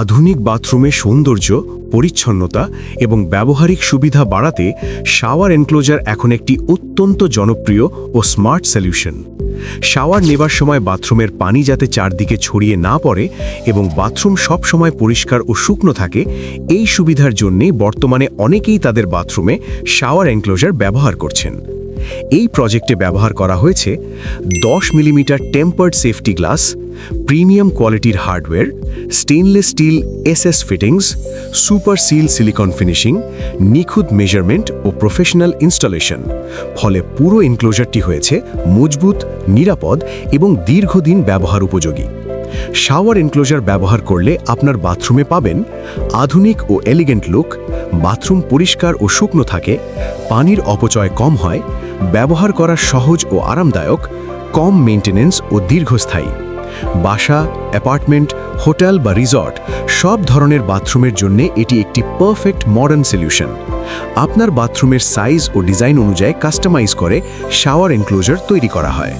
আধুনিক বাথরুমে সৌন্দর্য, পরিচ্ছন্নতা এবং ব্যবহারিক সুবিধা বাড়াতে শাওয়ার এনক্লোজার এখন একটি অত্যন্ত জনপ্রিয় ও স্মার্ট সলিউশন। শাওয়ার নেবার সময় বাথরুমের পানি যাতে চারদিকে ছড়িয়ে না পড়ে এবং বাথরুম সব সময় পরিষ্কার ও শুকনো থাকে, এই সুবিধার জন্যেই বর্তমানে অনেকেই তাদের বাথরুমে শাওয়ার এনক্লোজার ব্যবহার করছেন। এই প্রজেক্টে ব্যবহার করা হয়েছে 10 millimetre tempered safety glass, premium কোয়ালিটির hardware, stainless steel SS fittings, super seal silicone finishing, নিখুঁত মেজারমেন্ট ও প্রফেশনাল ইনস্টলেশন। ফলে পুরো এনক্লোজারটি হয়েছে মজবুত, নিরাপদ এবং দীর্ঘদিন ব্যবহার উপযোগী। শাওয়ার এনক্লোজার ব্যবহার করলে আপনার বাথরুমে পাবেন আধুনিক ও এলিগেন্ট লুক, বাথরুম পরিষ্কার ও শুকনো থাকে, পানির অপচয় কম হয়, ব্যবহার করা সহজ ও আরামদায়ক, কম মেইনটেনেন্স ও দীর্ঘস্থায়ী। বাসা, অ্যাপার্টমেন্ট, হোটেল বা রিসর্ট সব ধরনের বাথরুমের জন্য এটি একটি পারফেক্ট মডার্ন সলিউশন। আপনার বাথরুমের সাইজ ও ডিজাইন অনুযায়ী কাস্টমাইজ করে শাওয়ার এনক্লোজার তৈরি করা হয়।